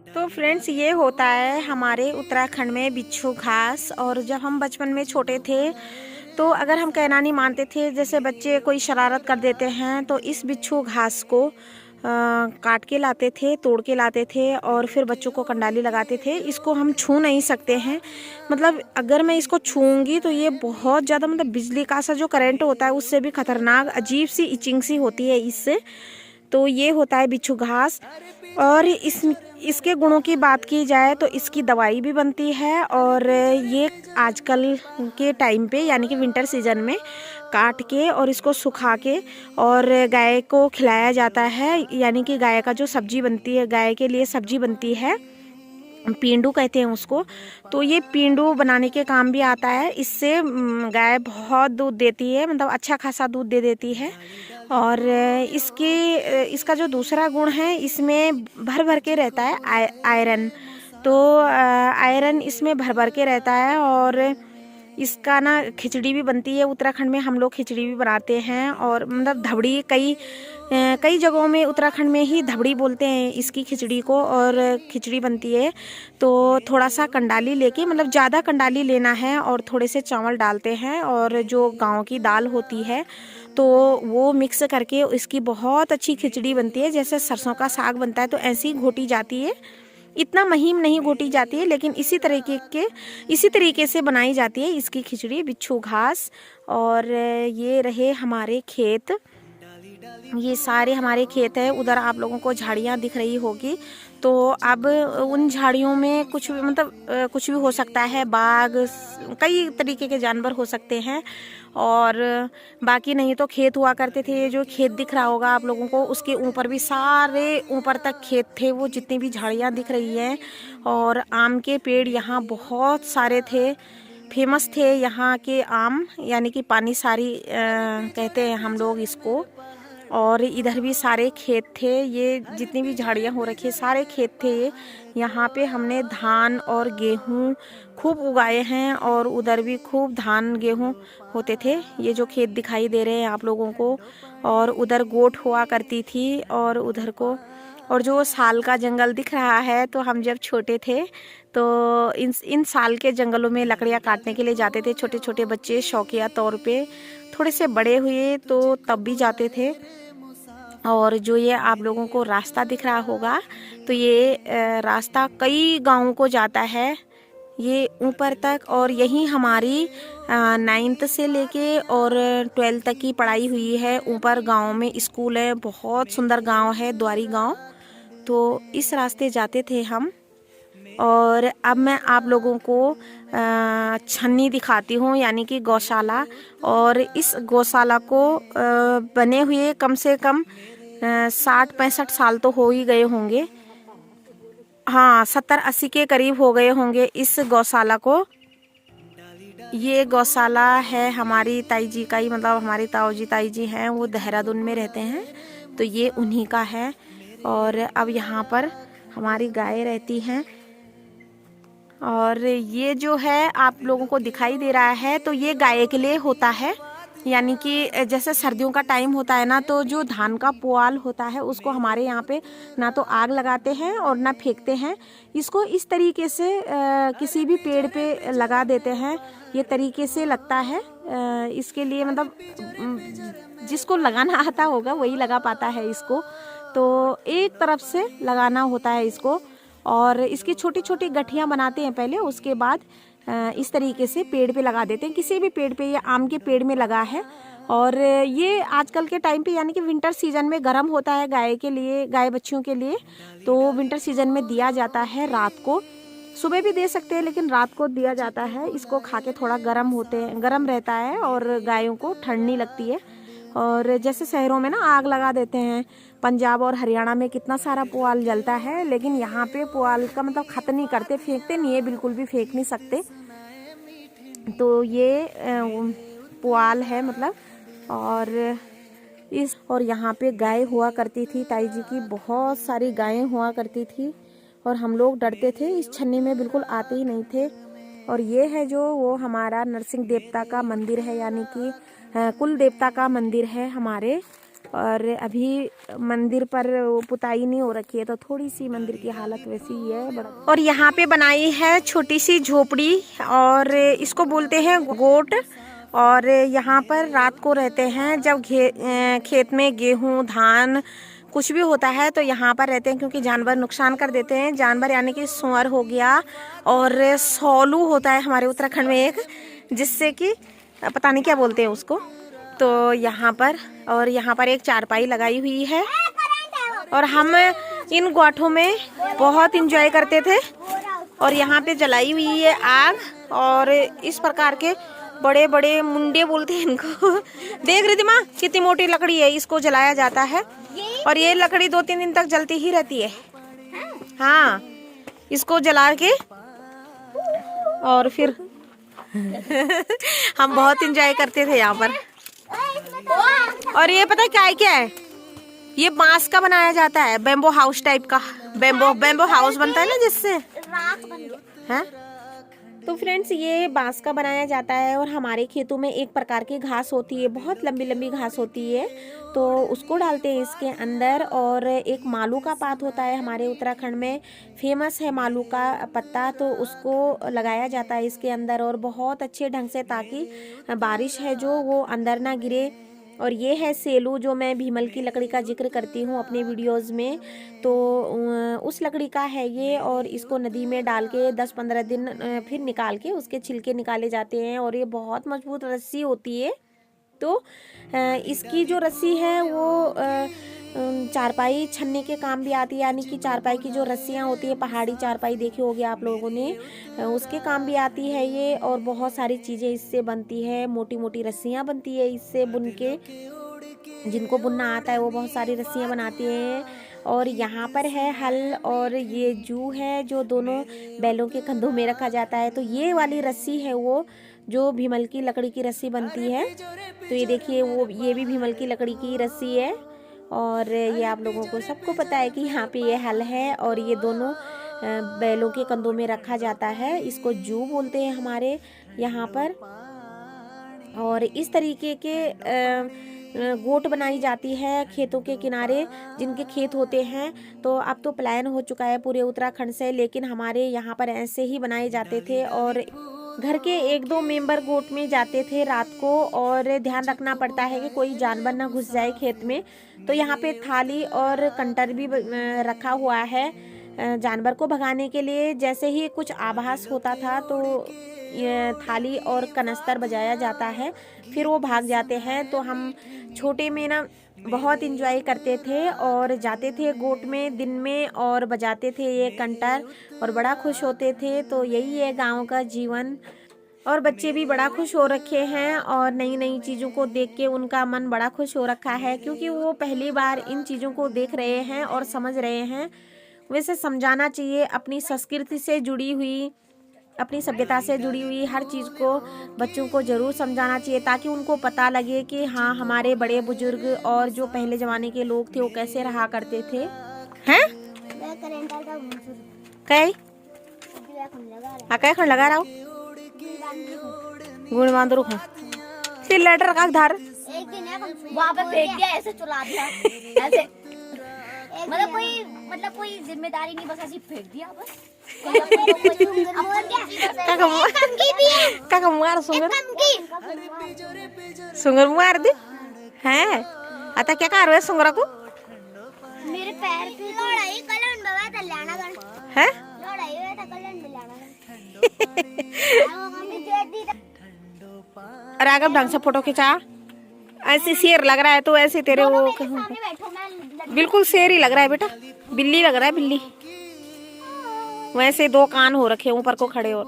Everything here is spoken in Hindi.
तो फ्रेंड्स, ये होता है हमारे उत्तराखंड में बिच्छू घास। और जब हम बचपन में छोटे थे तो अगर हम कहना नहीं मानते थे, जैसे बच्चे कोई शरारत कर देते हैं, तो इस बिच्छू घास को काट के लाते थे, तोड़ के लाते थे और फिर बच्चों को कंडाली लगाते थे। इसको हम छू नहीं सकते हैं, मतलब अगर मैं इसको छूऊंगी तो ये बहुत ज़्यादा, मतलब बिजली का सा जो करंट होता है उससे भी खतरनाक अजीब सी इचिंग सी होती है इससे। तो ये होता है बिच्छू घास। और इसके गुणों की बात की जाए तो इसकी दवाई भी बनती है। और ये आजकल के टाइम पे यानी कि विंटर सीजन में काट के और इसको सुखा के और गाय को खिलाया जाता है, यानी कि गाय का जो सब्जी बनती है, गाय के लिए सब्जी बनती है, पींडू कहते हैं उसको। तो ये पींडू बनाने के काम भी आता है। इससे गाय बहुत दूध देती है, मतलब अच्छा खासा दूध दे देती है। और इसका जो दूसरा गुण है, इसमें भर भर के रहता है आयरन। तो आयरन इसमें भर भर के रहता है। और इसका ना खिचड़ी भी बनती है। उत्तराखंड में हम लोग खिचड़ी भी बनाते हैं। और मतलब धबड़ी, कई जगहों में उत्तराखंड में ही धबड़ी बोलते हैं इसकी खिचड़ी को। और खिचड़ी बनती है तो थोड़ा सा कंडाली लेके, मतलब ज़्यादा कंडाली लेना है और थोड़े से चावल डालते हैं और जो गांव की दाल होती है तो वो मिक्स करके इसकी बहुत अच्छी खिचड़ी बनती है। जैसे सरसों का साग बनता है तो ऐसी ही घोटी जाती है, इतना महीन नहीं घोटी जाती है, लेकिन इसी तरीके से बनाई जाती है इसकी खिचड़ी बिच्छू घास। और ये रहे हमारे खेत, ये सारे हमारे खेत है। उधर आप लोगों को झाड़ियाँ दिख रही होगी। तो अब उन झाड़ियों में कुछ भी, मतलब कुछ भी हो सकता है, बाघ, कई तरीके के जानवर हो सकते हैं। और बाकी नहीं तो खेत हुआ करते थे। ये जो खेत दिख रहा होगा आप लोगों को, उसके ऊपर भी सारे ऊपर तक खेत थे, वो जितनी भी झाड़ियाँ दिख रही हैं। और आम के पेड़ यहाँ बहुत सारे थे, फेमस थे यहाँ के आम, यानी कि पानी सारी कहते हैं हम लोग इसको। और इधर भी सारे खेत थे, ये जितनी भी झाड़ियाँ हो रखी है सारे खेत थे ये। यहाँ पे हमने धान और गेहूँ खूब उगाए हैं और उधर भी खूब धान गेहूँ होते थे, ये जो खेत दिखाई दे रहे हैं आप लोगों को। और उधर गोट हुआ करती थी और उधर को, और जो साल का जंगल दिख रहा है, तो हम जब छोटे थे तो इन साल के जंगलों में लकड़ियाँ काटने के लिए जाते थे छोटे छोटे बच्चे, शौकिया तौर पे। थोड़े से बड़े हुए तो तब भी जाते थे। और जो ये आप लोगों को रास्ता दिख रहा होगा, तो ये रास्ता कई गांवों को जाता है, ये ऊपर तक। और यही हमारी 9th से लेके और 12th तक की पढ़ाई हुई है। ऊपर गांव में स्कूल है, बहुत सुंदर गांव है द्वारी गांव। तो इस रास्ते जाते थे हम। और अब मैं आप लोगों को छन्नी दिखाती हूँ, यानी कि गौशाला। और इस गौशाला को बने हुए कम से कम 60-65 साल तो हो ही गए होंगे। हाँ, 70-80 के करीब हो गए होंगे इस गौशाला को। ये गौशाला है हमारी ताई जी का ही, मतलब हमारी ताऊ जी ताई जी हैं, वो देहरादून में रहते हैं, तो ये उन्हीं का है। और अब यहाँ पर हमारी गाय रहती हैं। और ये जो है आप लोगों को दिखाई दे रहा है, तो ये गाय के लिए होता है। यानी कि जैसे सर्दियों का टाइम होता है ना, तो जो धान का पुआल होता है उसको हमारे यहाँ पे ना तो आग लगाते हैं और ना फेंकते हैं, इसको इस तरीके से किसी भी पेड़ पे लगा देते हैं। ये तरीके से लगता है, इसके लिए मतलब जिसको लगाना आता होगा वही लगा पाता है इसको। तो एक तरफ से लगाना होता है इसको। और इसकी छोटी छोटी गठियाँ बनाते हैं पहले, उसके बाद इस तरीके से पेड़ पे लगा देते हैं। किसी भी पेड़ पे, या आम के पेड़ में लगा है। और ये आजकल के टाइम पे यानी कि विंटर सीजन में गर्म होता है गाय के लिए, गाय बच्चियों के लिए। तो विंटर सीजन में दिया जाता है रात को, सुबह भी दे सकते हैं लेकिन रात को दिया जाता है। इसको खा के थोड़ा गर्म रहता है और गायों को ठंड नहीं लगती है। और जैसे शहरों में ना आग लगा देते हैं, पंजाब और हरियाणा में कितना सारा पुआल जलता है, लेकिन यहाँ पे पुआल का मतलब खत्म नहीं करते, फेंकते नहीं है, बिल्कुल भी फेंक नहीं सकते। तो ये पुआल है मतलब। और यहाँ पे गाय हुआ करती थी ताई जी की, बहुत सारी गायें हुआ करती थी। और हम लोग डरते थे, इस छन्नी में बिल्कुल आते ही नहीं थे। और ये है जो वो हमारा नरसिंह देवता का मंदिर है, यानी कि कुल देवता का मंदिर है हमारे। और अभी मंदिर पर पुताई नहीं हो रखी है तो थोड़ी सी मंदिर की हालत वैसी ही है बड़ा। और यहाँ पे बनाई है छोटी सी झोपड़ी और इसको बोलते हैं गोट। और यहाँ पर रात को रहते हैं जब खेत में गेहूँ धान कुछ भी होता है तो यहाँ पर रहते हैं, क्योंकि जानवर नुकसान कर देते हैं। जानवर यानी कि सुअर हो गया और सोलू होता है हमारे उत्तराखंड में एक, जिससे कि पता नहीं क्या बोलते हैं उसको। तो यहाँ पर एक चारपाई लगाई हुई है और हम इन गोठों में बहुत इंजॉय करते थे। और यहाँ पे जलाई हुई है आग और इस प्रकार के बड़े बड़े मुंडे बोलते हैं इनको। देख रही थी माँ कितनी मोटी लकड़ी है, इसको जलाया जाता है और ये लकड़ी 2-3 दिन तक जलती ही रहती है। हाँ, इसको जला के और फिर हम बहुत इंजॉय करते थे यहाँ पर। और ये पता है क्या है, ये बांस का बनाया जाता है, बेम्बो हाउस टाइप का। बेम्बो हाउस बनता है ना जिससे है। तो फ्रेंड्स ये बांस का बनाया जाता है और हमारे खेतों में एक प्रकार की घास होती है, बहुत लंबी लंबी घास होती है, तो उसको डालते हैं इसके अंदर। और एक मालू का पात होता है, हमारे उत्तराखंड में फेमस है मालू का पत्ता, तो उसको लगाया जाता है इसके अंदर और बहुत अच्छे ढंग से, ताकि बारिश है जो वो अंदर ना गिरे। और ये है सेलू, जो मैं भीमल की लकड़ी का जिक्र करती हूँ अपने वीडियोस में, तो उस लकड़ी का है ये। और इसको नदी में डाल के 10-15 दिन फिर निकाल के उसके छिलके निकाले जाते हैं और ये बहुत मजबूत रस्सी होती है। तो इसकी जो रस्सी है वो चारपाई छन्ने के काम भी आती है, यानी कि चारपाई की जो रस्सियाँ होती है, पहाड़ी चारपाई देखी होगी आप लोगों ने, उसके काम भी आती है ये। और बहुत सारी चीज़ें इससे बनती है, मोटी मोटी रस्सियाँ बनती है इससे बुन के, जिनको बुनना आता है वो बहुत सारी रस्सियाँ बनाती हैं। और यहाँ पर है हल और ये जू है जो दोनों बैलों के कंधों में रखा जाता है। तो ये वाली रस्सी है वो जो भीमल की लकड़ी की रस्सी बनती है। तो ये देखिए ये भी भीमल की लकड़ी की रस्सी है। और ये आप लोगों को सबको पता है कि यहाँ पे ये हल है और ये दोनों बैलों के कंधों में रखा जाता है, इसको जू बोलते हैं हमारे यहाँ पर। और इस तरीके के गोट बनाई जाती है खेतों के किनारे, जिनके खेत होते हैं। तो अब तो पलायन हो चुका है पूरे उत्तराखंड से, लेकिन हमारे यहाँ पर ऐसे ही बनाए जाते थे। और घर के 1-2 मेंबर गोट में जाते थे रात को, और ध्यान रखना पड़ता है कि कोई जानवर ना घुस जाए खेत में। तो यहाँ पे थाली और कंटर भी रखा हुआ है जानवर को भगाने के लिए। जैसे ही कुछ आभास होता था तो ये थाली और कनस्तर बजाया जाता है, फिर वो भाग जाते हैं। तो हम छोटे में ना बहुत इंजॉय करते थे और जाते थे गोट में दिन में और बजाते थे ये कंटर और बड़ा खुश होते थे। तो यही है गांव का जीवन। और बच्चे भी बड़ा खुश हो रखे हैं और नई नई चीज़ों को देख के उनका मन बड़ा खुश हो रखा है, क्योंकि वो पहली बार इन चीज़ों को देख रहे हैं और समझ रहे हैं। वैसे समझाना चाहिए, अपनी संस्कृति से जुड़ी हुई, अपनी सभ्यता से जुड़ी हुई हर चीज़ को बच्चों को ज़रूर समझाना चाहिए, ताकि उनको पता लगे कि हाँ हमारे बड़े बुजुर्ग और जो पहले ज़माने के लोग थे वो कैसे रहा करते थे। हैं कई खंड लगा रहा हूँ गुण बांधरू हूँ फिर लेटर का धार एक दिन वहाँ पे फेंक दिया, ऐसे चला दिया ऐसे, मतलब कोई जिम्मेदारी नहीं, बस ऐसे फेंक दिया बस। काका मार सुंगर मार दे हैं। आता क्या कर रहे हैं सुंगरा को? मेरे पैर पे लड़ाई कलन बाबा तल्याना कर है, लड़ाई हुआ था कलन बिलाना कर। राघव ढंग से फोटो खिंचा, ऐसे शेर लग रहा है तो ऐसे तेरे वो बिल्कुल शेर ही लग रहा है बेटा, बिल्ली लग रहा है बिल्ली। वैसे 2 कान हो रखे ऊपर को खड़े और